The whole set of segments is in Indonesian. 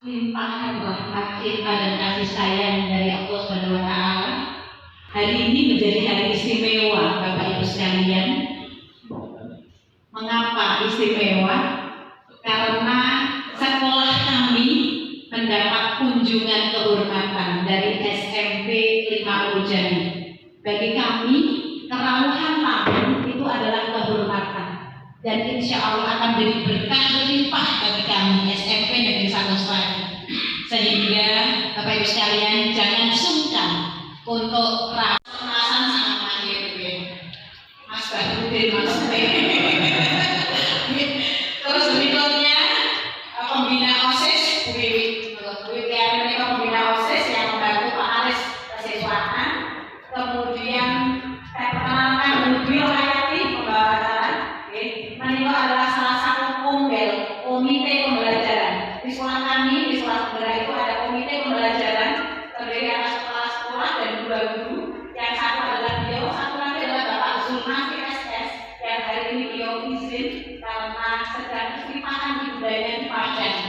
Limpahan rahmat, cinta dan kasih sayang dari Allah Subhanahu wa taala. Hari ini menjadi hari istimewa Bapak Ibu sekalian. Mengapa istimewa? Karena sekolah kami mendapat kunjungan kehormatan dari SMP 5 Urjani. Bagi kami, kerawuhan tamu itu adalah kehormatan dan insya Allah akan menjadi berkah berlimpah bagi kami SMP Negeri 1 Sragen. Sehingga Bapak Ibu sekalian jangan sungkan untuk kerasan sangat mahir, Mas Badrudin, Mas terus berikutnya pembina OSIS, pembina OSIS yang membantu Pak Aris Kesiswaan. Kemudian saya perkenalkan Budio Hayati, pembawa acara. Meniko adalah salah satu komite pembelajaran di sekolah kami. Di sekolah pembelajaran itu ada komite pembelajaran terdiri atas kepala sekolah dan 2 guru. Yang satu adalah beliau, satu lagi adalah Bapak Zulmasi SS yang hari ini beliau izin karena sedang istimewa budaya di Padang,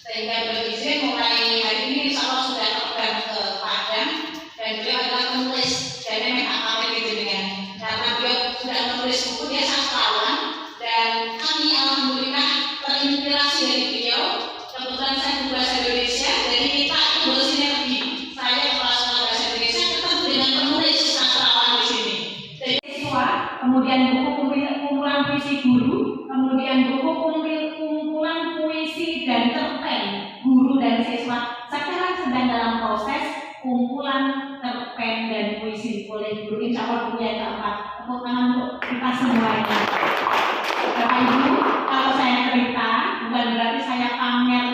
sehingga beliau izin mulai hari ini insya Allah sudah terbang ke Padang. Dan beliau adalah penulis dan memang akademik dengan karena beliau sudah menulis buku, dia sastrawan dan kami alhamdulillah terinspirasi dari beliau. Kebetulan saya guru bahasa Indonesia, jadi kita itu bersinergi. Saya kepala sekolah bahasa Indonesia ketemu dengan penulis sastrawan di sini. Jadi siswa, kemudian buku kumpulan puisi guru, kemudian buku kumpulan puisi dan cerpen guru dan siswa. Sekarang sedang dalam proses kumpulan cerpen dan puisi oleh guru. Insya Allah buku yang keempat. Tepuk tangan untuk kita semuanya. Bapak Ibu, kalau saya cerita bukan berarti saya pamer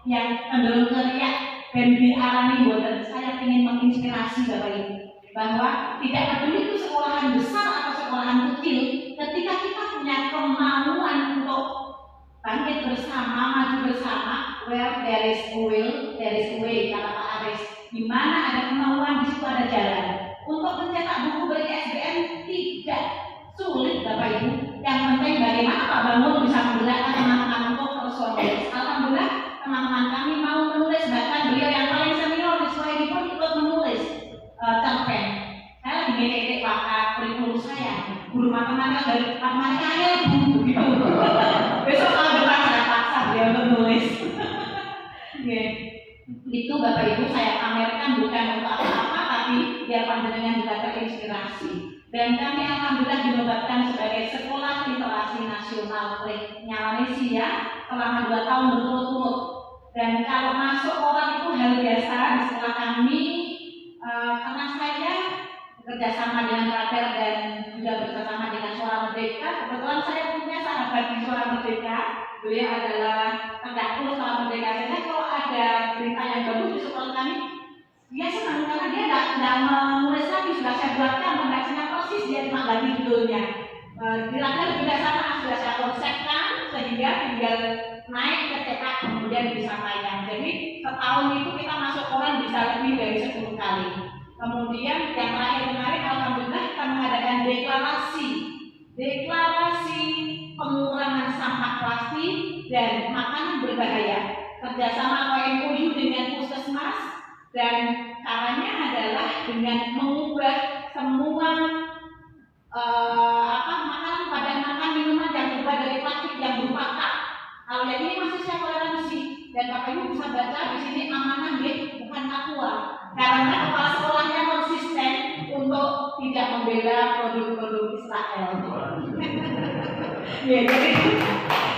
yang cenderung teriak dan dialami boten. Saya ingin menginspirasi Bapak Ibu bahwa tidak peduli itu sekolahan besar atau sekolahan kecil, ketika kita punya kemauan untuk bangkit bersama, maju bersama, where there is a will, there is a way, kata Pak Aris. Di mana ada kemauan, di situ ada jalan. Untuk mencetak buku ber-ISBN tidak sulit Bapak Ibu. Yang penting bagaimana Pak Bangun bisa menggerakkan teman-teman untuk terus menulis. Alhamdulillah teman-teman kami mau menulis, bahkan beliau yang paling senior di sekolah ini pun ikut menulis cerpen. Saya lagi ngedek wakat kurikulum saya, guru matematika dari matematika ya begitu. Besok kalau depan saya paksa beliau untuk menulis. Itu Bapak Ibu saya pamerkan bukan untuk apa-apa, tapi biar panjenengan juga terinspirasi. Dan kami alhamdulillah dinobatkan sebagai Sekolah Literasi Nasional oleh Malaysia selama 2 tahun berturut-turut. Dan kalau masuk orang itu hal biasa di sekolah kami, karena saya bekerjasama dengan Radar dan juga bekerjasama dengan Suara Merdeka. Kebetulan saya punya sahabat di Suara Merdeka. Beliau adalah redaktur Suara Merdeka. Jadi kalau ada berita yang bagus di sekolah kami, dia senang karena dia tidak menulis lagi, sudah saya buatkan redaksinya persis, dia cuma ganti judulnya. Di Radar juga sama, sudah saya konsepkan sehingga tinggal naik ke cetak kemudian disampaikan. Jadi setahun itu kita masuk koran bisa lebih dari 10 kali. Kemudian yang terakhir kemarin alhamdulillah kita mengadakan deklarasi pengurangan sampah plastik dan makanan berbahaya kerjasama OMOU dengan Puskesmas, dan caranya adalah dengan mengubah semua makanan pada makan minuman yang terbuat dari plastik yang berupa cup. Kalau yang ini masih saya toleransi, dan Bapak Ibu bisa baca di sini amanah bukan aqua, karena kepala sekolahnya konsisten untuk tidak membela produk-produk Israel. Ya, jadi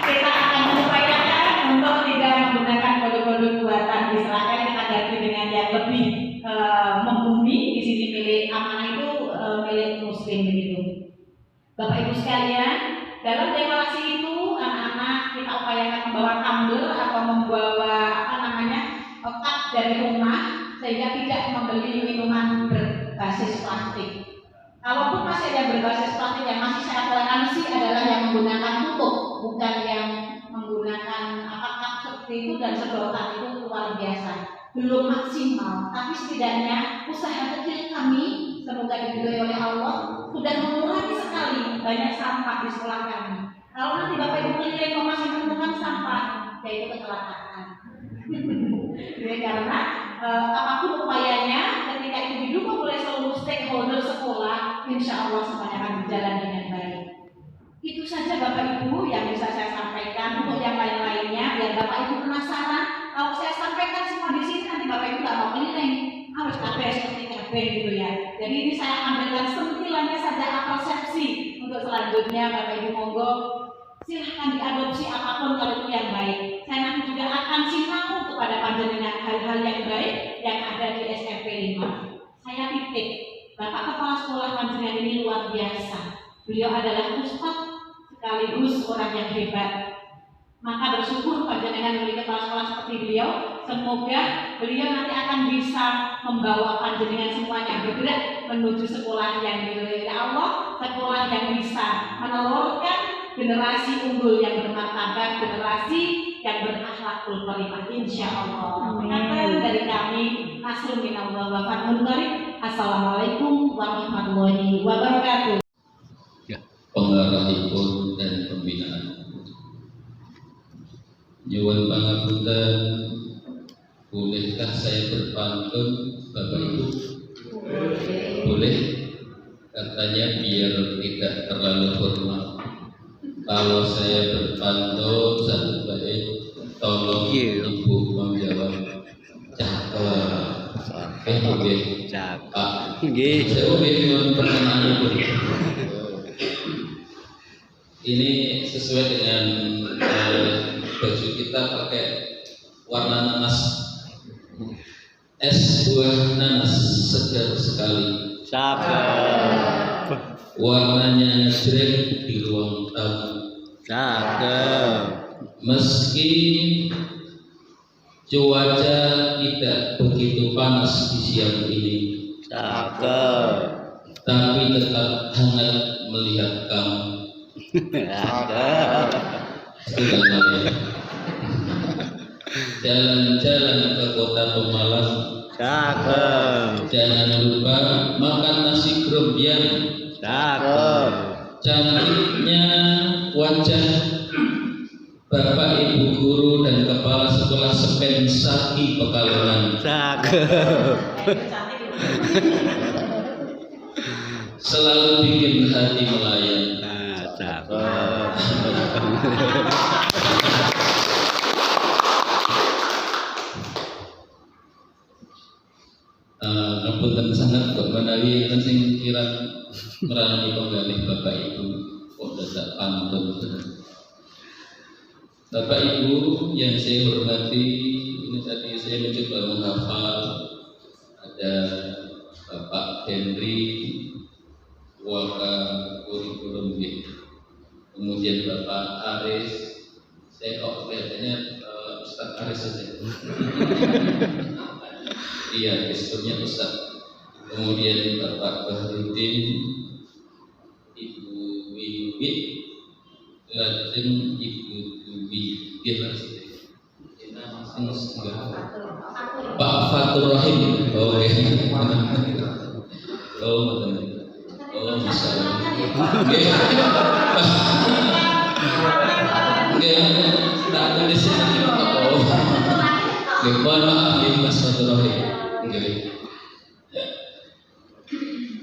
kita akan mengupayakan untuk tidak menggunakan produk-produk buatan Israel, kita ganti dengan yang lebih membumi. Di sini milik amanah itu milik Muslim begitu. Bapak Ibu sekalian, dalam deklarasi itu anak-anak kita upayakan membawa tumbler atau membawa cup dari rumah sehingga tidak membeli minuman berbasis plastik. Kalaupun masih ada berbasis plastik yang masih saya toleransi adalah yang menggunakan tutup, bukan yang menggunakan cup seperti itu dan sedotan, itu luar biasa. Belum maksimal, tapi setidaknya usaha kecil kami, semoga diridhoi oleh Allah, sudah mengurangi sekali banyak sampah di sekolah kami. Kalau nanti Bapak Ibu keliling masih menemukan sampah, yaitu kecelakaan. Ya, karena apapun upayanya, ketika itu didukung oleh seluruh stakeholder sekolah, insya Allah semuanya akan berjalan dengan baik. Itu saja Bapak Ibu yang bisa saya sampaikan. Untuk yang lain-lainnya, biar Bapak Ibu penasaran. Kalau saya sampaikan semua di sini, nanti Bapak Ibu nggak mau keliling. Harus kabeh seperti kabeh gitu ya. Jadi ini saya ambilkan sentilannya saja persepsi. Untuk selanjutnya Bapak Ibu monggo silahkan diadopsi apapun kalau itu yang baik. Saya nanti juga akan sinau kepada panjenengan hal-hal yang baik yang ada di SMP 5. Saya titip, Bapak Kepala Sekolah panjenengan ini luar biasa. Beliau adalah ustadz sekaligus orang yang hebat. Maka bersyukur panjenengan memiliki kepala sekolah seperti beliau. Semoga beliau nanti akan bisa membawa panjenengan semuanya bergerak menuju sekolah yang diridhoi Allah, sekolah yang bisa menelurkan generasi unggul yang bermartabat, generasi yang berakhlakul karimah, insya Allah. Amin. Dari kami, Nasrul minallah wa fathul qarib. Assalamualaikum warahmatullahi wabarakatuh. Pengarahipun dan pembinaan. Nyuwun pangapunten, bolehkah saya berpantun, Bapak Ibu? Boleh. Katanya biar tidak terlalu formal. Kalau saya berpantun satu bait, tolong Ibu menjawab. Cakep. Pak. Saya ingin pertanyaan Ibu. Ini sesuai dengan baju kita pakai warna nanas, es buah nanas segar sekali. Cakep. Warnanya jreng di ruang tamu. Cakep. Meski cuaca tidak begitu panas di siang ini, Cakep. tapi tetap hangat melihat kamu. Cakep. Jalan-jalan ke kota Pemalang. Cakep. Jangan lupa makan nasi grombyang. Cakep. Cantiknya wajah Bapak Ibu guru dan kepala sekolah Spensaki Pekalongan. Cakep. Selalu bikin hati melayang. Cakep. Ngapunten sangat kok menawi sing kirang merani penggalih Bapak Ibu kok dadak pantun. Bapak Ibu yang saya hormati, ini tadi saya mencoba menghafal. Ada Bapak Henry Waka kurikulum G, kemudian Bapak Aris, saya kok kelihatannya Ustaz Aris saja. Iya, gesturnya Ustaz. Kemudian Bapak Bahrudin, Ibu Wiwi, lajeng Ibu Dwi, Pak Fatur Rahim. Oh ya, oh bisa. Tak tulis ini. Oh, mohon maaf ya Mas Fatur Rahim.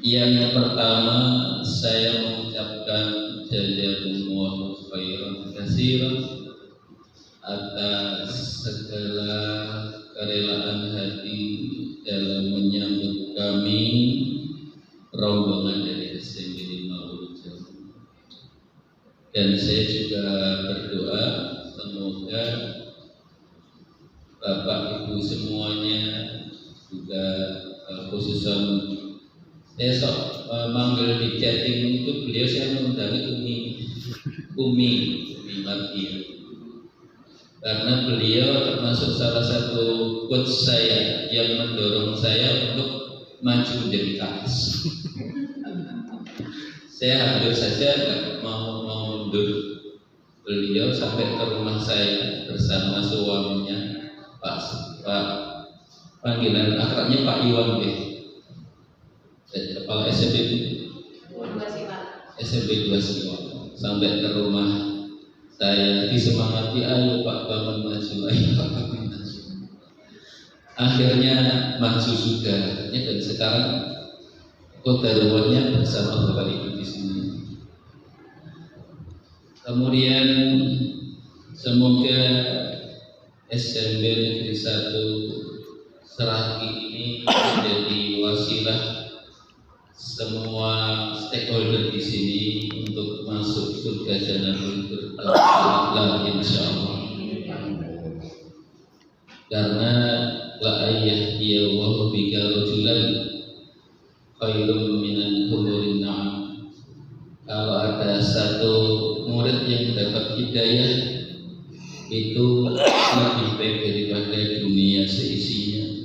Yang pertama saya mengucapkan jazakumullah khairan katsiran atas segala kerelaan hati dalam menyambut kami rombongan dari SMP 5 Ulujan. Dan saya juga berdoa semoga Bapak Ibu semuanya juga khususnya saya manggil di chatting itu beliau saya mengundang Umi Martia, karena beliau termasuk salah satu coach saya yang mendorong saya untuk maju menjadi KS. Saya hampir saja mau mundur. Beliau sampai ke rumah saya bersama suaminya Pak panggilan akrabnya Pak Iwan deh, kepala SMP 2 Siwa, sampai ke rumah saya disemangati, ayo Pak bangun maju, ayo Pak bangun maju. akhirnya maju juga ya, dan sekarang kodaruannya bersama Bapak Ibu di sini. Kemudian semoga SMP Negeri 1 Seragi ini menjadi wasilah semua stakeholder di sini untuk masuk surga Jannatul Firdaus insyaallah. Karena la ayahdiyallahu bika rajulan khairum minan humurin na'am. Kalau ada satu murid yang dapat hidayah itu lebih baik daripada dunia seisinya,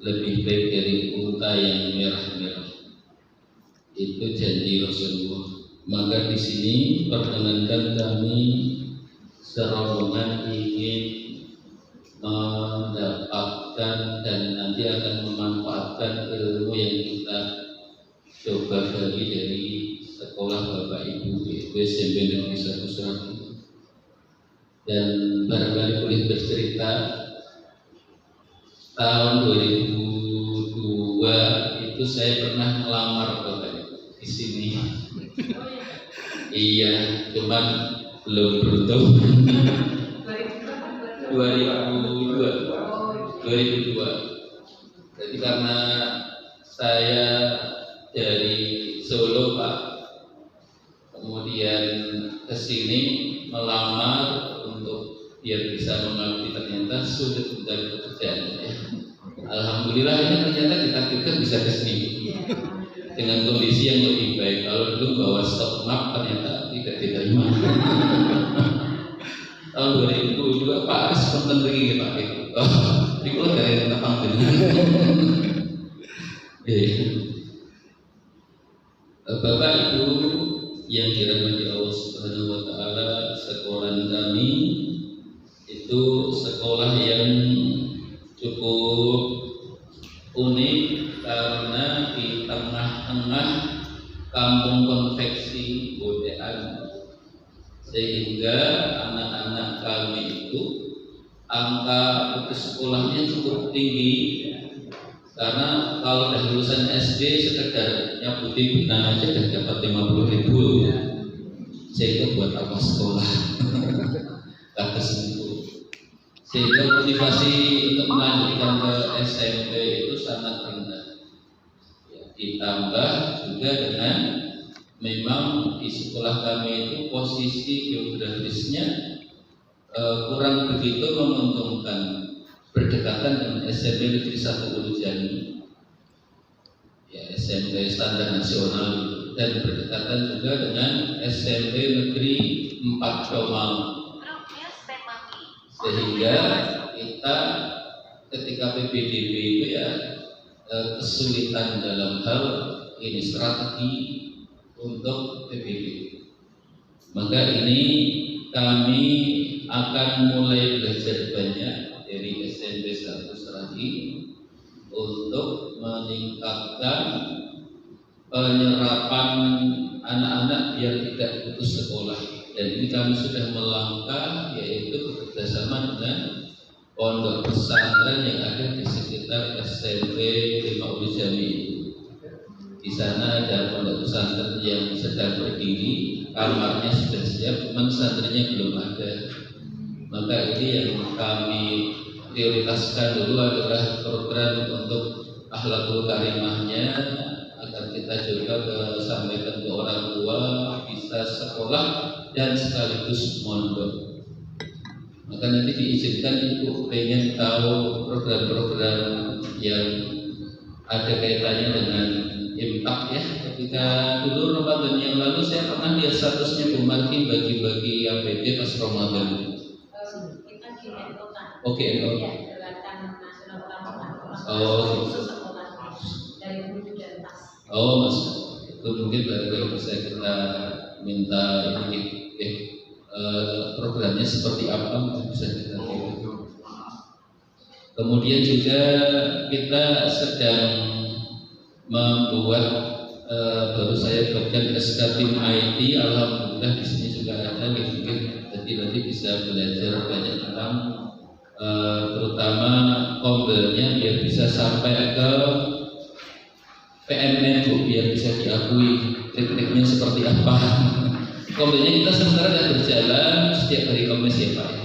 lebih baik dari unta yang merah-merah. Itu janji Rasulullah. Maka di sini perkenankan kami serombongan ingin mendapatkan dan nanti akan memanfaatkan ilmu yang kita coba gali dari sekolah Bapak Ibu yaitu SMP Negeri 1 Seragi. Dan barangkali boleh bercerita tahun 2002 itu saya pernah melamar Bapak Ibu di sini. Iya, cuman belum beruntung. 2002. Jadi karena saya dari Solo Pak, kemudian ke sini melamar untuk biar bisa mengabdi, ternyata sulit mencari pekerjaan ya. Alhamdulillah ini ternyata ditakdirkan bisa ke sini dengan kondisi yang lebih baik. Kalau dulu bawa stok map ternyata tidak diterima. Tahun 2002 Pak Aris konten lagi Pak Ibu. Ini kalau dari tepang dengan. Bapak Ibu yang dirahmati Allah Subhanahu wa taala, sekolah kami itu sekolah yang cukup unik karena di tengah-tengah kampung konveksi Bodean, sehingga anak-anak kami itu angka putus sekolahnya cukup tinggi. Karena kalau udah lulusan SD sekedar nyabuti benang aja udah dapat 50.000 ya. Sehingga buat apa sekolah? Kata itu. Sehingga motivasi untuk melanjutkan ke SMP itu sangat rendah. Ya, ditambah juga dengan memang di sekolah kami itu posisi geografisnya kurang begitu menguntungkan, berdekatan dengan SMP Negeri 1 Ulujani, ya SMP standar nasional, dan berdekatan juga dengan SMP Negeri 4 Domal. Sehingga kita ketika PPDB itu ya kesulitan dalam hal ini strategi untuk PPDB. Maka ini kami akan mulai belajar banyak dari SMP 1 Seragi untuk meningkatkan penyerapan anak-anak yang tidak putus sekolah. Dan ini kami sudah melangkah yaitu bekerjasama dengan pondok pesantren yang ada di sekitar SMP 5 Ulujami. Di sana ada pondok pesantren yang sedang berdiri, kamarnya sudah siap, cuman santrinya belum ada. Maka ini yang kami prioritaskan dulu adalah program untuk akhlakul karimahnya, agar kita juga sampaikan ke orang tua bisa sekolah dan sekaligus mondok. Maka nanti diizinkan Ibu pengen tahu program-program yang ada kaitannya dengan impak ya. Ketika dulu Ramadan yang lalu saya pernah lihat statusnya Bu Marki bagi-bagi APD pas Ramadan. Kita di kota. Oke, Ya, Gerakan Nasional Perempuan. Oh. Khusus sekolah dari guru dan tas. Oh, Mas, itu mungkin kalau bisa kita minta ini programnya seperti apa mungkin bisa kita lihat. Kemudian juga kita sedang membuat baru saya buatkan SK Tim IT. Alhamdulillah di sini juga ada mungkin jadi nanti bisa belajar banyak tentang terutama kombelnya biar bisa sampai ke PMN Bu, biar bisa diakui trik-triknya seperti apa. Kombelnya kita sementara sudah berjalan setiap hari Kamis ya Pak ya.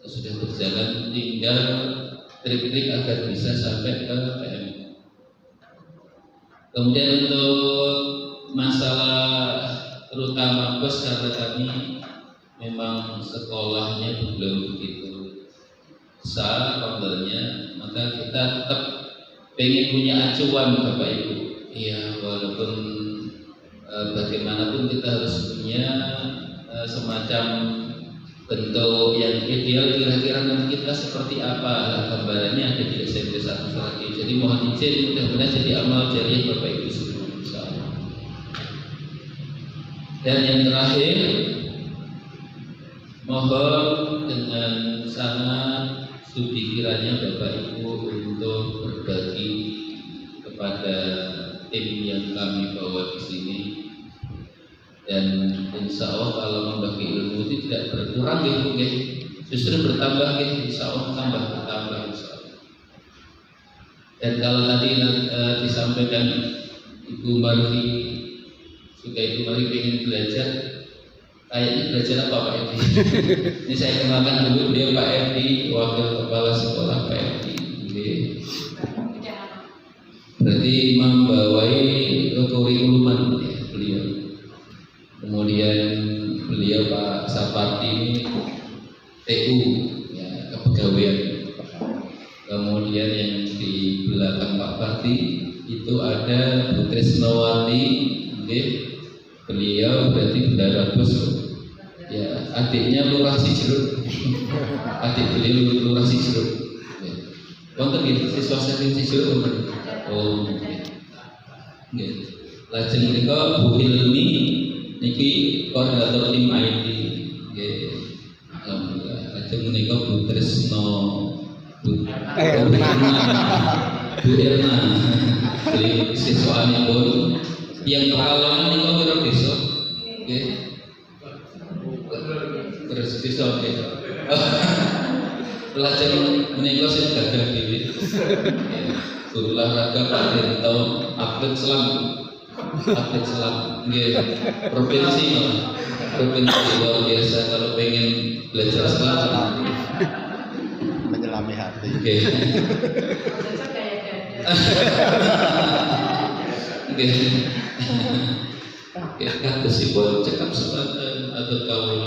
Sudah berjalan, tinggal trik-trik agar bisa sampai ke PMN. Kemudian untuk masalah terutama bos, karena kami memang sekolahnya belum begitu besar kombelnya, maka kita tetap pengen punya acuan Bapak Ibu. Ya walaupun bagaimanapun kita harus punya semacam bentuk yang ideal, kira-kira nanti kita seperti apa, gambarannya ada di SMP 1 lagi. Jadi mohon izin mudah-mudahan jadi amal jariah Bapak Ibu semua, insyaallah. Dan yang terakhir, mohon dengan sangat studi kiranya Bapak Ibu untuk berbagi kepada tim yang kami bawa di sini. Dan insya Allah kalau membagi ilmu itu tidak berkurang gitu, justru bertambah gitu, insya Allah bertambah insya Allah. Dan kalau tadi disampaikan Ibu Marfi, juga Ibu Marfi ingin belajar, kayaknya belajar apa Pak Edi? Ini saya kenalkan dulu, dia Pak Edi, Wakil Kepala Sekolah Pak Edi. Berarti membawai kurikuluman ya, beliau. Kemudian beliau Pak Sapardi ini TU ya, kepegawaian. Kemudian yang di belakang Pak Parti itu ada Bu Tresnawati, beliau berarti bendara bos ya, adiknya Lurah Cijeruk. Adik beliau Lurah Cijeruk ya. Wonten nggih siswa saking Cijeruk wonten. Oh nggih. Lajeng menika Bu Hilmi niki koordinator tim IT nggih. Alhamdulillah. Lajeng menika Bu Tresno, Bu Erna beliau siswaanipun yang Pekalongan niku pira desa? Nggih. Terus desa nggih. Lajeng menika sing gagal dhewe. Guru olahraga Pak Dirto, atlet selam nggih. Provinsi luar biasa kalau pengen belajar selam. Menyelami hati. Oke. Oke. Ya kan kesipun cekap selatan atau kalau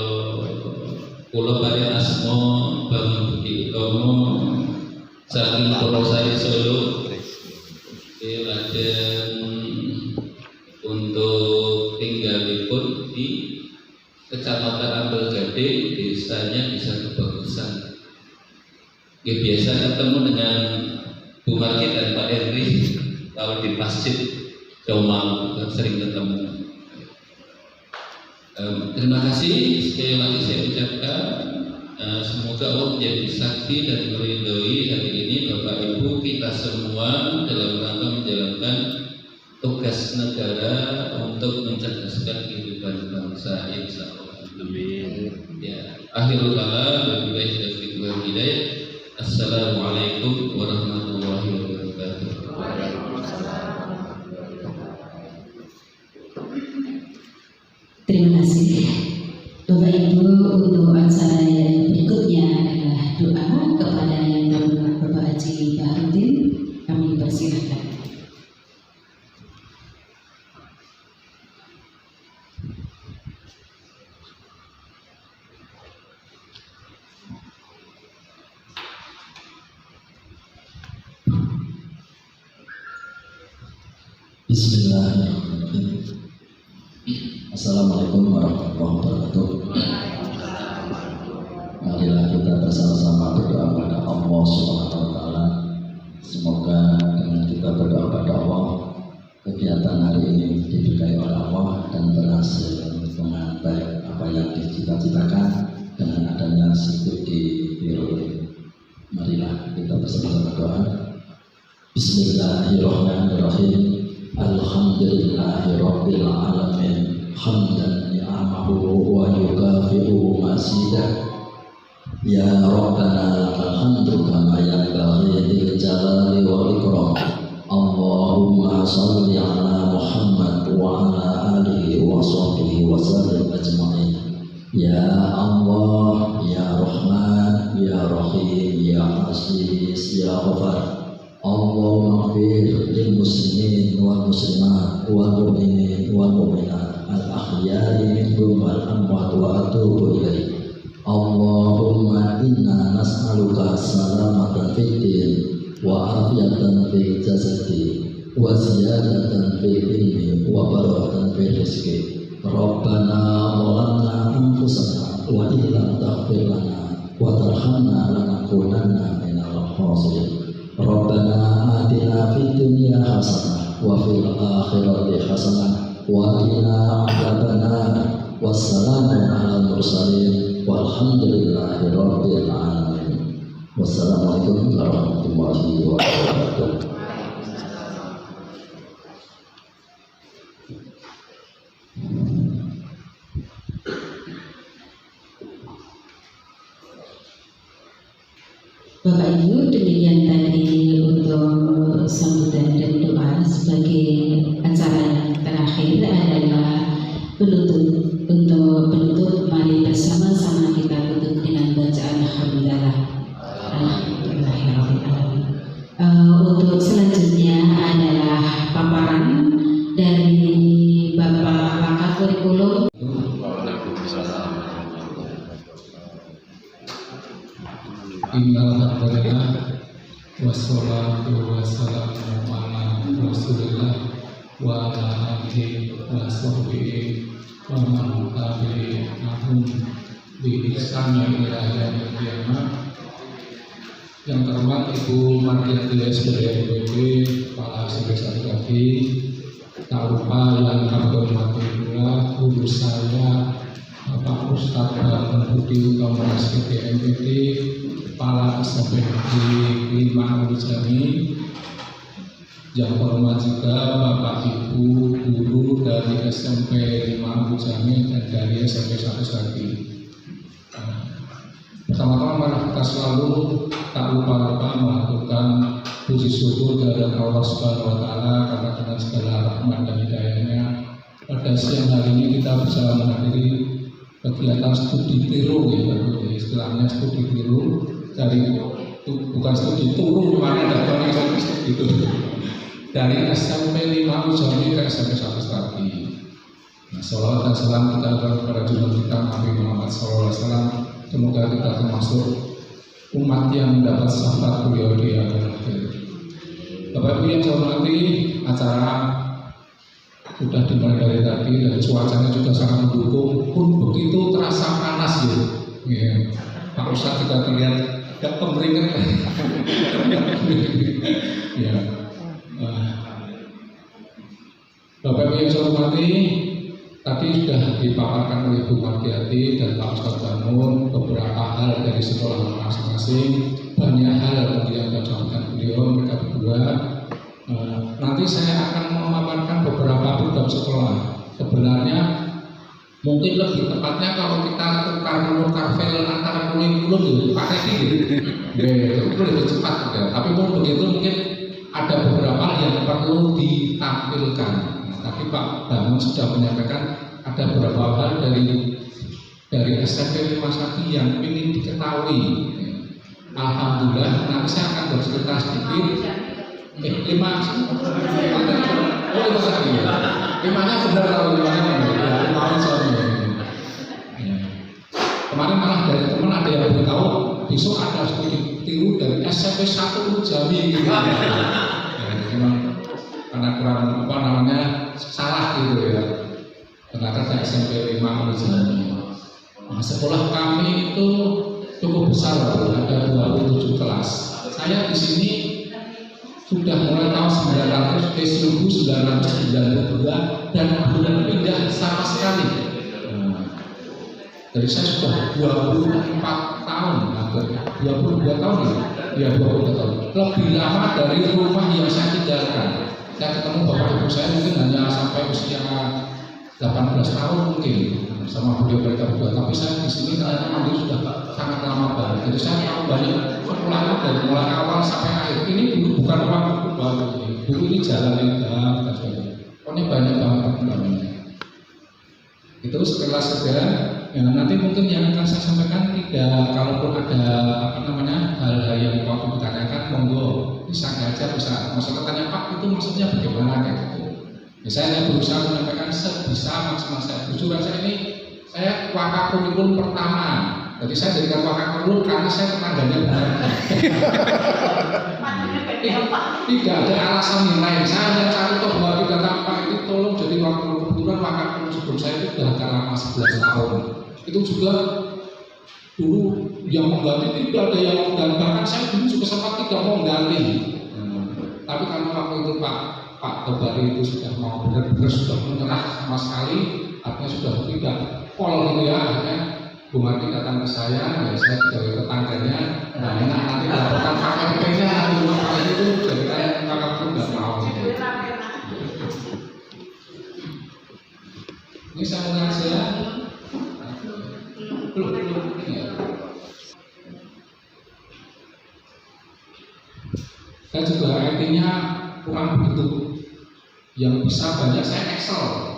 pulau Pari Asmo Bangun Budi Utomo saking Purwosari Solo lajeng untuk tinggalipun di Kecamatan Ampel Gade, desanya bisa kebagusan. Ya, biasa ketemu dengan Bu Marki dan Pak Henry kalau di masjid Jomal sering ketemu. Terima kasih sekali lagi saya ucapkan. Semoga Allah menjadi saksi dan meridhoi hari ini Bapak Ibu kita semua dalam rangka menjalankan tugas negara untuk mencerdaskan kehidupan bangsa, insya Allah. Amin. Ya, akhirul kalam wabillahi taufiq wal hidayah. Assalamualaikum warahmatullahi wabarakatuh. Terima kasih Bapak Ibu. Untuk acara yang berikutnya adalah doa kepada yang terhormat Bapak Haji Baharudin. Kami persilahkan. Bismillahirrahmanirrahim. Assalamualaikum warahmatullahi wabarakatuh. Marilah kita bersama-sama berdoa pada Allah Subhanahu wa taala. Semoga dengan kita berdoa pada Allah, kegiatan hari ini diberkahi oleh Allah dan berhasil mencapai apa yang dicita-citakan dengan adanya studi biru ini. Marilah kita bersama-sama berdoa. Bismillahirrahmanirrahim. Alhamdulillahirabbil alamin hamdan ni'amahu wa yukafi'u masidah Ya Rabbana lakal hamdu kama yanbaghi lil jalali wal ikram. Allahumma shalli ala Muhammad wa ala alihi wa sahbihi wa sallim ajma'in. Ya Allah, Ya Rahman, Ya Rahim, Ya Aziz, Ya Ghafar. Allahumma ighfir lil muslimin wal muslimat wal mu'minin wal mu'minat al ahya'i minhum wal amwat wa atubu ilaik. Allahumma inna nas'aluka salamatan fid din wa afiyatan fil jasadi wa ziyadatan fil ilmi wa barakatan fil rizqi. Rabbana zalamna anfusana wa illam taghfir lana wa tarhamna lanakunanna minal khasirin. Rabbana atina fid dunya hasanah wa fil akhirati hasanah wa qina adzabannar. Wassalamu ala mursalin walhamdulillahi rabbil alamin. Wassalamualaikum warahmatullahi wabarakatuh. Bapak Ibu, demikian tadi untuk sambutan dan doa. Sebagai acara yang terakhir adalah penutup. Untuk penutup, mari bersama-sama kita tutup dengan bacaan Alhamdulillah. Alhamdulillahirrahmanirrahim. Untuk selanjutnya adalah paparan dari Bapak Pakar Kurikulum. Alhamdulillah wassalatu wassalamu ala Rasulillah wa ala alihi wa sahbihi wa man tabi'ahum bi ihsan ila yaumil qiyamah. Yang terhormat Ibu Mardiati SPDMPB, Kepala Sekretariat Kami, tak lupa yang kami hormati pula guru saya Bapak Ustadz Budi Utomo SPDMPB, Kepala SPDMPB 5 Abujami. Yang terhormat juga Bapak Ibu guru dari SMP 5 Abujami dan dari SMP 1 Saki. Pertama-tama mari kita selalu tak lupa-lupa melakukan puji syukur kepada Allah Subhanahu wa Ta'ala karena dengan segala rahmat dan hidayahnya pada siang hari ini kita bisa menghadiri kegiatan studi tiru, ya, istilahnya studi tiru dari bukan studi turu mana datangnya itu dari SMP 5 Abujami ke SMP 1 Saki. Nah, salawat dan salam kita kepada junjungan kita Nabi Muhammad SAW. Semoga kita termasuk umat yang mendapat syafaat beliau di akhir. Bapak Ibu yang saya hormati, acara sudah dimulai dari tadi dan cuacanya juga sangat mendukung, pun begitu terasa panas gitu. Ya. Pak Ustadz kita terlihat agak pemeringan. Ya. Bapak Ibu yang saya hormati, tadi sudah dipaparkan oleh Bu Mardiati dan Pak Ustadz Bangun beberapa hal dari sekolah masing-masing, banyak hal yang disampaikan beliau mereka berdua. Nanti saya akan memaparkan beberapa program sekolah. Sebenarnya mungkin lebih tepatnya kalau kita tukar file antara kurikulum itu pakai gitu, itu lebih cepat ya. Tapi pun begitu mungkin ada beberapa yang perlu ditampilkan. Tapi Pak Bangun sudah menyampaikan ada beberapa hal dari SMP 5 Saki yang ingin diketahui. Alhamdulillah, nanti saya akan bercerita sedikit. 5 Saki ya. 5-nya benar kalau 5-nya kemarin malah dari teman ada yang beritahu besok ada studi tiru dari SMP 1 Jami gitu. Karena kurang salah gitu ya. Ternyata saya SMP 5 Abujami. Nah, sekolah kami itu cukup besar, ada 27 kelas. Saya di sini sudah mulai tahun 1992 dan belum pindah sama sekali. Jadi saya sudah 24 tahun, hampir 22 tahun ya 22 tahun. Lebih lama dari rumah yang saya tinggalkan. Saya ketemu bapak ibu saya mungkin hanya sampai usia 30 18 tahun mungkin sama beliau mereka berdua, tapi saya di sini ternyata mandi sudah sangat lama banget. Jadi saya tahu banyak sekolahnya dari mulai awal sampai akhir. Ini dulu bukan ruang buku baru, dulu ini jalan legal dan sebagainya. Pokoknya banyak banget perkembangannya. Itu setelah saja, ya nanti mungkin yang akan saya sampaikan tidak, kalaupun ada hal-hal yang waktu ditanyakan, monggo bisa aja, bisa maksudnya tanya Pak itu maksudnya bagaimana kayak gitu. Ya, saya berusaha menyampaikan sebisa maksimal saya. Jujur saya ini saya wakakurikulum pertama. Jadi saya jadikan wakakurikulum karena saya tetangganya benar. Tidak ada alasan yang lain. Saya hanya cari toh bahwa tidak tampak itu tolong jadi wakakurikulum. Kebetulan wakakurikulum sebelum saya itu sudah agak lama 11 tahun. Itu juga dulu yang mengganti tidak ada yang mengganti. Bahkan saya dulu juga sempat tidak mau mengganti. Tapi karena waktu itu Pak Tobari itu sudah mau benar-benar sudah menyerah sama sekali, artinya sudah tidak pol gitu ya, akhirnya Bu Marti datang ke saya, ya saya sebagai tetangganya, nah enak nanti dapatkan KKP-nya di rumah kalian itu, jadi kakak pun nggak mau. Ini saya mau ngasih ya, belum ini ya. Saya juga IT-nya kurang begitu. Yang bisa banyak saya Excel,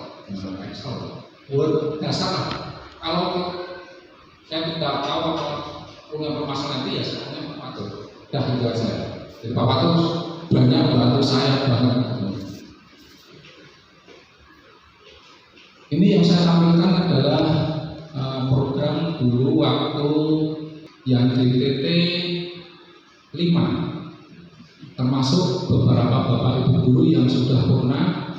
Word dasar lah. Kalau saya tidak tahu apa punya permasalahan nanti ya saya atur. Dah itu aja. Jadi Bapak tuh banyak bantu saya banget. Ini yang saya tampilkan adalah program dulu waktu yang di TT 5. Termasuk beberapa bapak ibu guru yang sudah purna,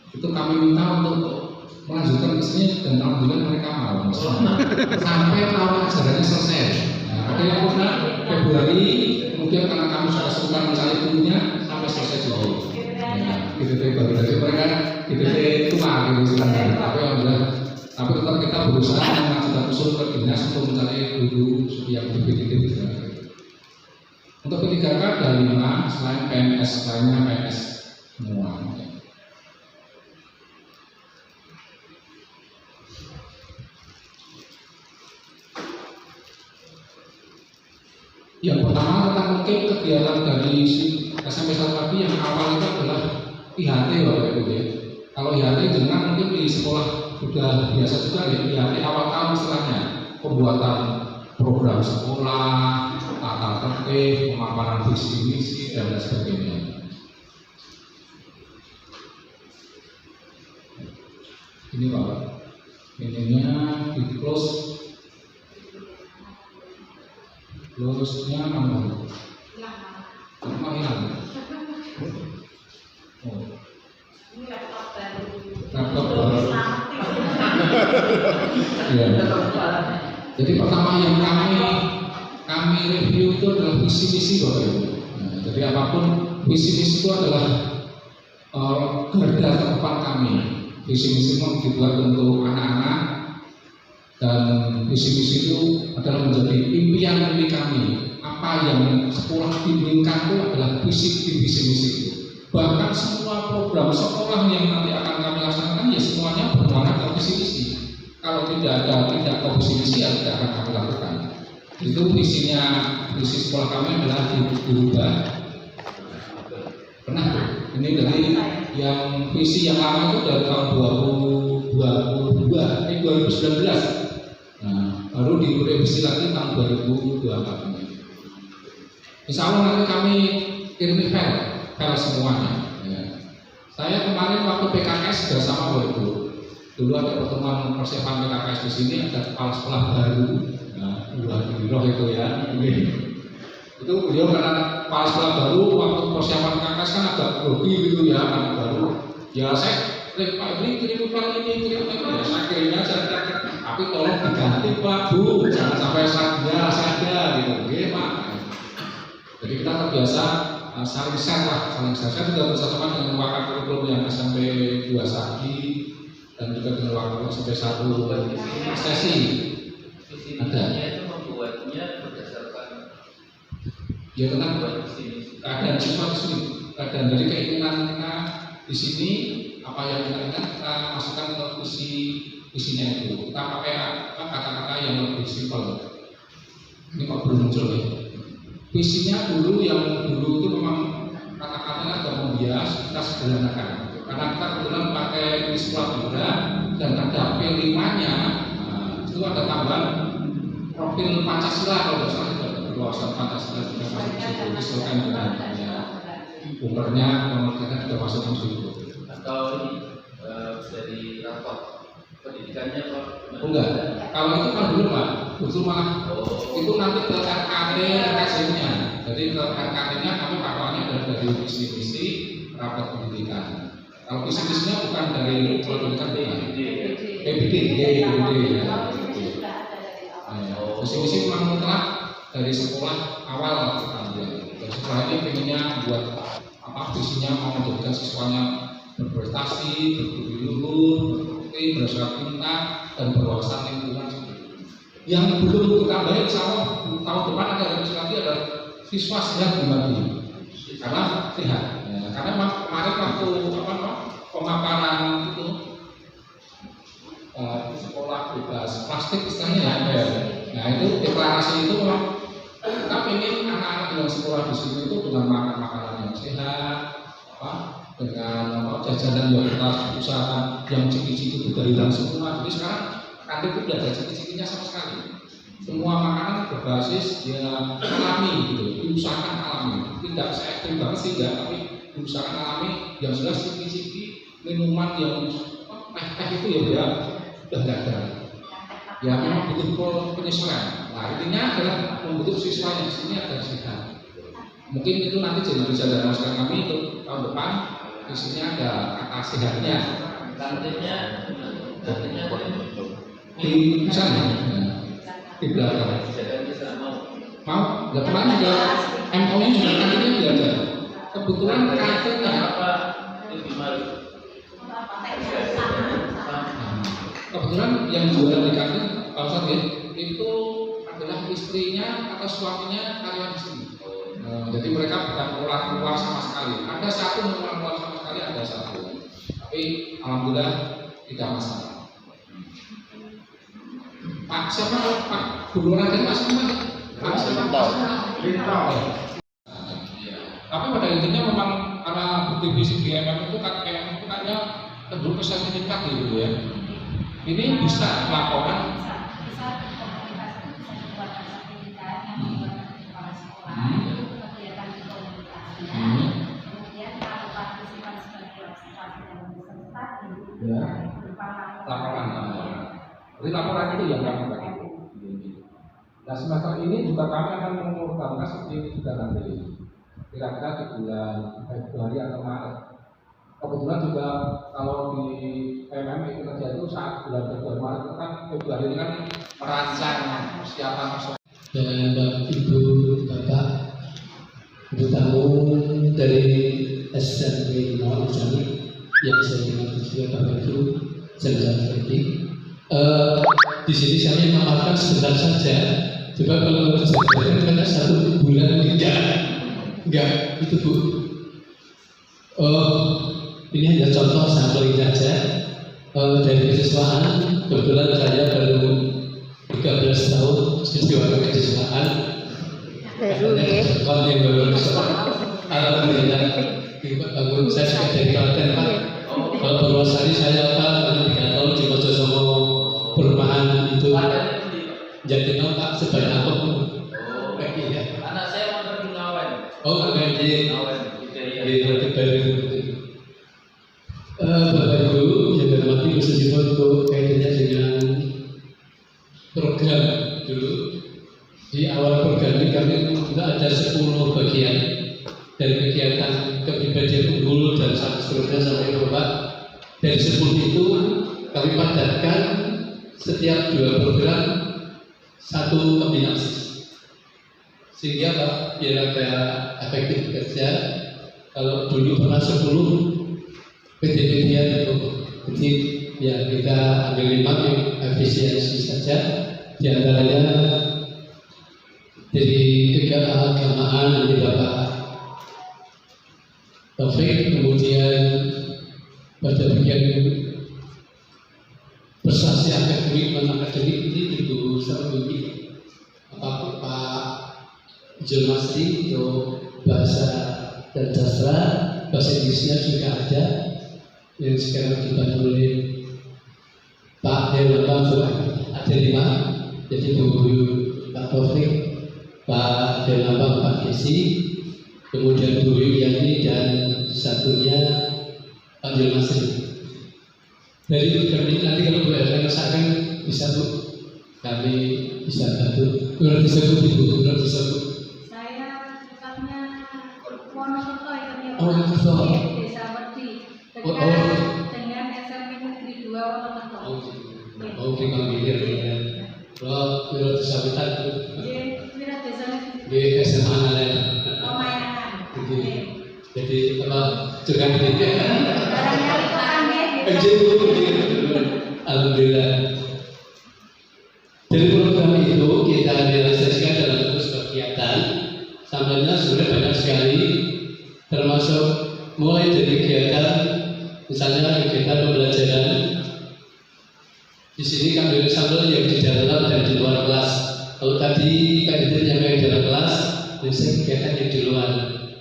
itu kami minta untuk melanjutkan ke sini dan alhamdulillah mereka mau sampai tahun ajarannya selesai. Nah, ada yang purna Februari, kemudian karena kami sudah kesulitan mencari gurunya sampai selesai juga. GTT baru dari mereka GTT tua gitu sekarang. Tapi alhamdulillah, tapi tetap kita berusaha mengajukan usul ke dinas untuk mencari guru yang lebih gitu. Untuk P3K ada 5 selain PNS, lainnya PNS semua. Yang pertama tentang mungkin kegiatan dari SMP 1 tadi yang awal itu adalah IHT Bapak Ibu ya. Kalau IHT dengan mungkin di sekolah sudah biasa juga ya, IHT awal tahun istilahnya pembuatan program sekolah, tata tertib, pemaparan visi misi dan lain sebagainya. Ini Bapak, ininya di close nya mana? Hilang. Oh. Laptop baru. Ya. Jadi pertama yang kami review itu adalah visi misi Bapak Ibu. Nah, jadi apapun visi misi itu adalah garda terdepan kami. Visi misi itu dibuat untuk anak-anak dan visi misi itu adalah menjadi impian mimpi kami. Apa yang sekolah inginkan itu adalah visi misi itu. Bahkan semua program sekolah yang nanti akan kami laksanakan ya semuanya bermuara ke visi misi. Kalau tidak ke visi misi ya tidak akan kami lakukan. Itu visi sekolah kami adalah dirubah. Pernah tuh? Ini dari yang visi yang lama itu dari tahun 2019. Nah, baru direvisi lagi tahun 2024 ini. Insya Allah nanti kami kirim file semuanya. Ya. Saya kemarin waktu PKS sudah sama Bapak Ibu. Dulu ada pertemuan persiapan PKS di sini, ada kepala sekolah baru. Roh itu ya, itu beliau karena kepala sekolah baru waktu persiapan KKS kan agak grogi gitu ya, anak baru. Ya saya Pak ini kirim ini, ya saya kirim aja. Tapi tolong diganti Pak Bu, jangan sampai saja gitu, ya Pak. Jadi kita terbiasa saling share lah, Saya juga bersama dengan wakil yang SMP 2 Sagi dan juga dengan wakil SMP 1 sesi. Ada. Itu membuatnya berdasarkan Ya tentang keadaan siswa di sini, keadaan dari keinginan kita di sini, apa yang kita ingat kita masukkan ke visinya itu. Kita pakai kata-kata yang lebih simpel. Ini kok belum muncul ya. Visinya dulu itu memang kata-katanya agak membias, kita sederhanakan. Karena kita kebetulan pakai tulis pula dan ada P5-nya, itu ada tambahan profil Pancasila kalau tidak salah, itu ada perluasan Pancasila juga masuk di situ, disesuaikan dengan bunkernya, pengertiannya juga masuk di situ. Atau dari rapor pendidikannya kok? Enggak, kalau itu kan dulu Pak, itu malah itu nanti ke RKT RKC-nya. Jadi ke RKT-nya kami patokannya dari visi-visi rapor pendidikan. Kalau visi-visinya bukan dari pendidikan, PBD ya. Visi-visi memang mutlak dari sekolah awal kita ambil. Dan sekolah ini pengennya buat visinya mau menjadikan siswanya berprestasi, berbudi luhur, berbukti, bersuara pintar, dan berwawasan lingkungan. Yang belum kita bayar, insya Allah tahun depan ada revisi lagi, ada siswa sehat kembali karena sehat. Ya, karena kemarin waktu pemaparan itu sekolah bebas plastik istilahnya ya. Nah itu deklarasi itu memang kita ingin anak-anak yang sekolah di sini itu dengan makan makanan yang sehat, dengan jajanan yang kita usahakan yang ciki-ciki itu dari dalam semua. Jadi sekarang kantin itu tidak ada ciki-cikinya sama sekali. Semua makanan berbasis dia alami gitu, diusahakan alami. Tidak se-ekstrim banget sih enggak, tapi diusahakan alami yang jelas ciki-ciki minuman yang teh itu ya dia sudah tidak ada. Ya memang butuh penyesuaian. Nah intinya adalah membentuk siswa yang sini agar sehat. Mungkin itu nanti jadi bisa masukan kami untuk tahun depan. Isinya ada kata sehatnya. Kantinnya di sana, di belakang. Mau? Nggak pernah juga. MOU juga kantinnya tidak ada. Kebetulan kantinnya apa? Kebetulan yang jualan di kantin Pak Ustadz ya, itu adalah istrinya atau suaminya karyawan di sini. Jadi mereka bukan keluar sama sekali. Ada satu yang keluar sama sekali, ada satu. Tapi alhamdulillah tidak masalah. Pak siapa Pak Gubernur Raden Pak siapa? Pak siapa? Lintau. Tapi pada intinya memang karena bukti visi GMM itu kan hanya cenderung ke sertifikat gitu ya. Ini bisa laporan. Ya, laporan. Jadi laporan itu yang kami bagi. Nah semester ini juga kami akan mengurutkan seperti ini juga nanti. Kira-kira di bulan Februari atau Maret. Kebetulan juga kalau di PMM itu kerja itu saat bulan Februari Maret itu kan Februari ini kan merancang persiapan masyarakat. Dan Bapak Ibu Bapak Ibu tamu dari SMP 0 Jambi yang saya hormati juga Bapak Ibu Jenderal Ferdi. Di sini saya memaparkan sebentar saja. Coba kalau sebenarnya karena 1 bulan enggak itu Bu. Ini hanya contoh sampling saja dari kesiswaan. Kebetulan saya baru 13 tahun siswa kesiswaan. Kalau yang baru alhamdulillah bangun saya sudah dari Klaten Pak. Kalau Purwosari saya Pak 3 tahun di Mojosomo perumahan itu. Jadi Pak sebanyak apa pun. Anak saya mau ke Ngawen. Oh di Ngawen. Roti Baru. Bapak Ibu yang hormati khususnya untuk kaitannya dengan program dulu. Di awal program ini kami juga ada 10 bagian dari kegiatan kepribadian unggul dan seterusnya sampai Bapak. Dari 10 itu kami padatkan setiap 2 program 1 kombinasi. Sehingga Pak biar ada efektif kerja. Kalau dulu pernah 10 PDP-nya jadi ya kita ambil 5 yang efisiensi saja, diantaranya dari keagamaan dari Bapak Taufik, kemudian pada bagian prestasi akademik non akademik ini Ibu Sarwini, Pak Jelmasri untuk bahasa dan sastra, bahasa Inggrisnya juga ada yang sekarang dibantu oleh Pak Dewan ada 5, jadi Bu Pak Taufik, Pak Dewan Pak Desi, kemudian Bu Yani dan satunya Pak Jelmasri. Dari kami nanti kalau Bu Erna rasakan bisa Bu, kami bisa bantu. Kurang disebut Ibu, kurang disebut. Saya pusatnya Wonosobo itu Oh, Wonosobo. Desa Wedi dengan SMP Negeri 2 Wonosobo. Oh, di Kambilir ya. Kalau Wiro Desa Wetan itu. Wiro Desa Negeri. Di SMA lain. Oh, Mayangan. Jadi kalau juga di barangkali kok aneh Alhamdulillah. Dari program itu kita realisasikan dalam bentuk kegiatan. Sampelnya sebenarnya banyak sekali, termasuk mulai dari kegiatan, misalnya kegiatan pembelajaran. Di sini kami beri sampel yang di dalam dan di luar kelas. Kalau tadi Pak Idris yang di dalam kelas, biasanya kegiatan yang di luar.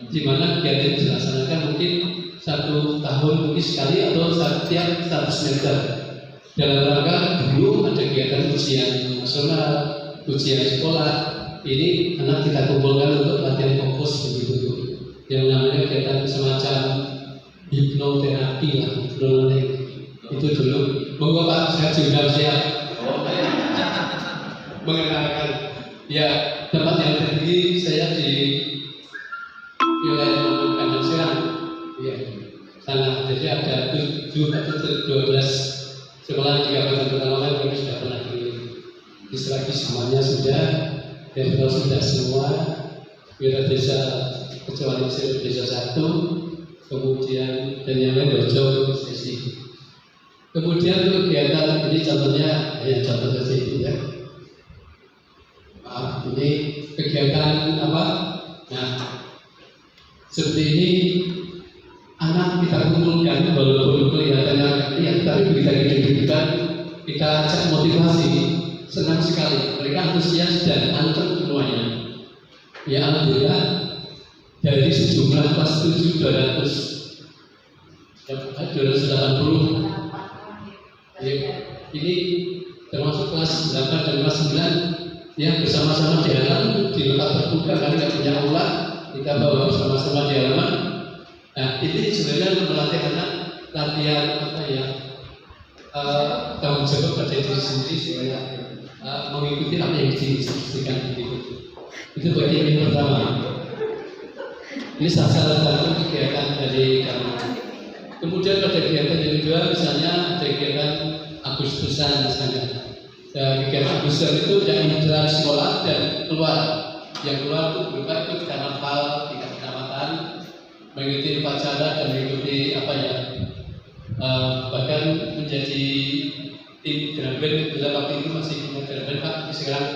Di mana kegiatan yang dilaksanakan mungkin 1 tahun mungkin sekali atau setiap 1 semester. Dalam rangka dulu ada kegiatan ujian nasional, ujian sekolah. Ini anak kita kumpulkan untuk latihan fokus begitu. Yang namanya kegiatan semacam hipnoterapi lah, itu dulu. Monggo Pak, saya juga siap mengenalkan. Ya, tempat yang tinggi saya di wilayah Kampung Serang. Ya, sana. Jadi ada 7 atau 12 sekolah di Kabupaten Pekalongan kami sudah pernah di Seragi semuanya sudah, dan kalau sudah semua Wira Desa kecuali Desa 1, kemudian dan yang lain Dojo sesi. Kemudian untuk kegiatan ini contohnya, ya contoh saja itu ya. Maaf, ini kegiatan apa? Nah, seperti ini anak kita kumpulkan walaupun kelihatannya lihat, tapi begitu dihidupkan kita ajak motivasi, senang sekali mereka antusias dan anteng semuanya. Ya alhamdulillah dari sejumlah kelas 7 280 ya, ini termasuk kelas 8 dan kelas 9 yang bersama-sama di halaman di tempat terbuka karena tidak punya aula, kita bawa bersama-sama di halaman. Nah, ini sebenarnya melatih anak latihan apa ya, tanggung jawab pada diri sendiri supaya mengikuti apa yang diinstruksikan begitu. Itu bagian yang pertama. Ini salah satu kegiatan dari kami. Kemudian pada kegiatan yang kedua, misalnya ada kegiatan Agustusan misalnya. Kegiatan Agustusan itu yang interaksi sekolah dan keluar. Yang keluar itu berupa ikut karnaval di kecamatan, mengikuti upacara dan mengikuti apa ya, bahkan menjadi tim Graben. Bila waktu itu masih punya Graben Pak, tapi sekarang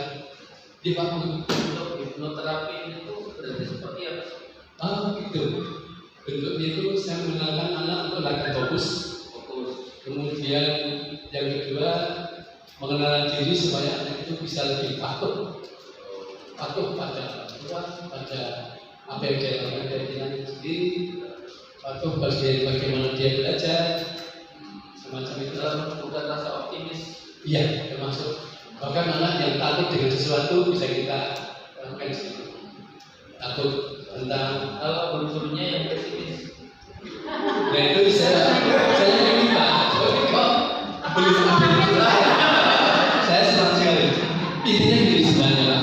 di Pak untuk hipnoterapi itu berarti seperti apa? Gitu. Bentuknya itu saya mengenalkan anak untuk latihan fokus. Kemudian yang kedua mengenal diri supaya anak itu bisa lebih patuh pada tua, pada apa yang dia lakukan dari dirinya sendiri, patuh bagaimana dia belajar, semacam itu. Bukan rasa optimis. Iya, termasuk. Bahkan anak yang takut dengan sesuatu bisa kita lakukan di situ. Takut tentang unsur-unsurnya yang pesimis. Nah itu saya ini Pak, kok belum ambil itu saya senang sekali. Intinya gini sebenarnya Pak,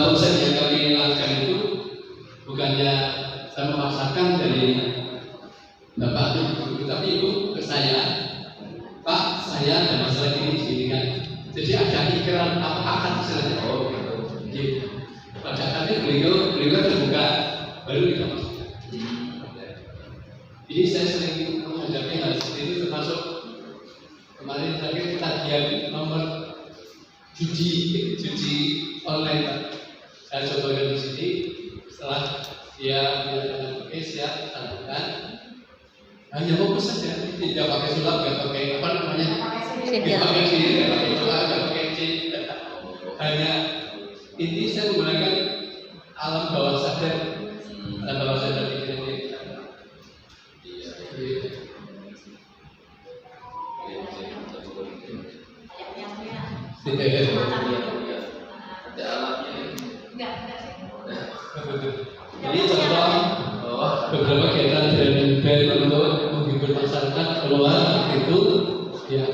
proses yang kami lakukan itu bukannya saya memaksakan dari Bapak Ibu, tapi Ibu ke saya, Pak saya ada masalah ini kan. Jadi ada pikiran apa akan istilahnya. Gitu. Pada kami beliau terbuka, baru kita masukkan. Ini saya sering menghadapi hal seperti itu, termasuk kemarin terakhir tagihan nomor cuci online. Saya coba di sini, setelah dia menyatakan oke siap lakukan. hanya fokus saja, tidak pakai sulap, tidak pakai apa namanya, tidak pakai sihir, tidak pakai doa, tidak pakai cik, hanya ini saya menggunakan alam bawah sadar, alam bawah sadar di diri. Tidak ada alamnya. Ini contoh beberapa kegiatan dari band untuk menghibur masyarakat keluar itu ya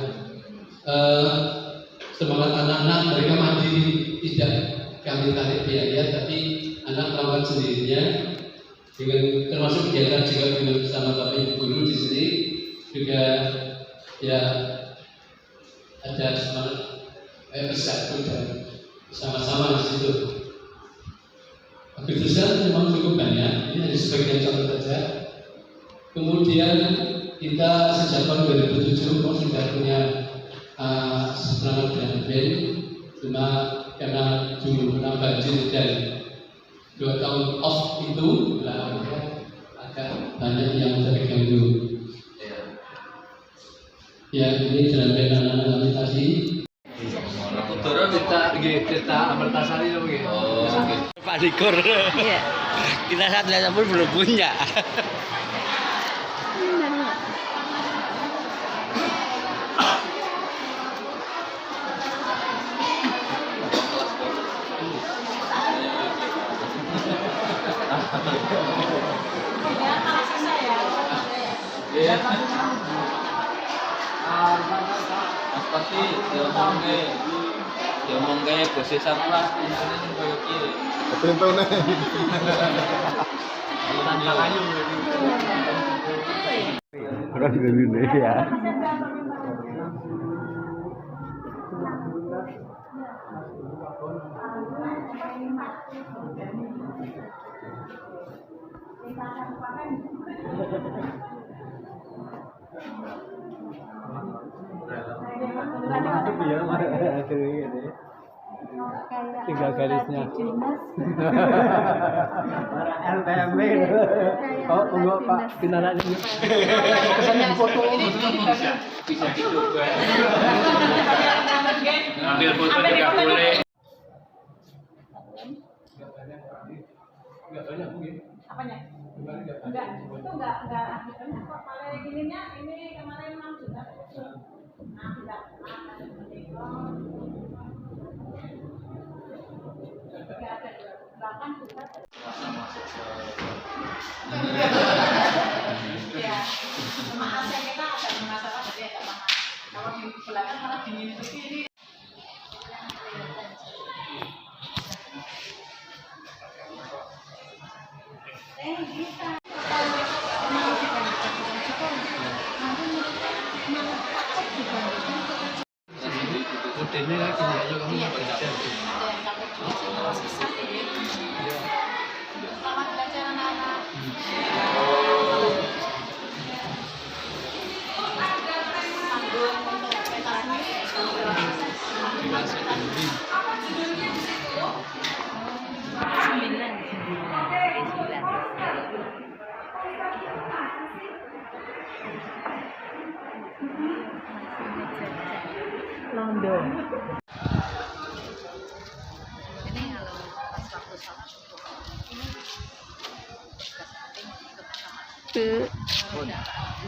semangat anak-anak mereka mandiri, tidak kami tarik biaya tapi anak melakukan sendirinya dengan termasuk kegiatan juga dengan bersama bapak ibu guru di sini juga ya ada semangat bersatu dan sama-sama di situ. Aktivitas memang cukup banyak, ini hanya sebagian contoh saja. Kemudian kita sejak tahun 2007 sudah punya semangat dan band, cuma karena dulu pernah banjir dan 2 tahun off itu, agak banyak yang terganggu. Ya ini jalan band anak-anak kami tadi. Turun kita Amertasari ya begitu. Oh, oke. Pak Dikur. Iya. Kita saat lihat pun belum punya. Iya. Pasti diomong kayak bos sarplas ini koyo kiye. Contohnya. Tanpa kayu. Orang Indonesia. Tinggal garisnya. LTMB. Oh, enggak Pak, binaran ini. Kesannya foto. Bisa dicoba. Ambil foto juga boleh. Enggak banyak mungkin. Apanya? Enggak, itu enggak banyak kok. Paling ininya ini kemarin 6 juta. Nah, tidak. Ya, maaf ya kita ada masalah jadi agak lama. Kalau di belakang malah dingin begini. Modelnya lagi aja kamu belajar. Selamat belajar anak-anak. London. Ini kalau pas waktu sama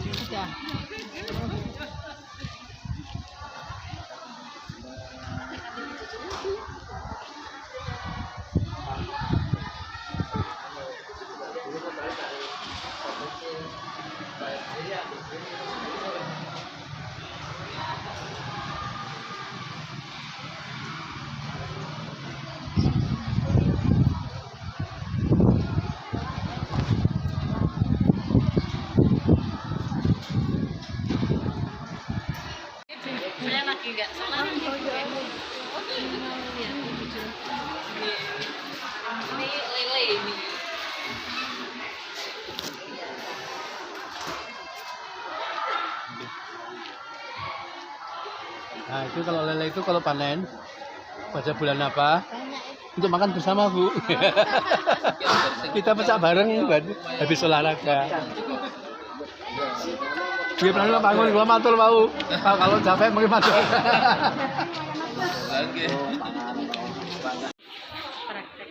Sudah. saya lagi nggak salah ini lele ini. Nah, itu kalau lele itu kalau panen pada bulan apa? Untuk makan bersama, Bu. Kita pecah bareng buat habis olahraga. Biar pernah bangun gua matur mau. Kalau capek mungkin matur. Oke. Praktek.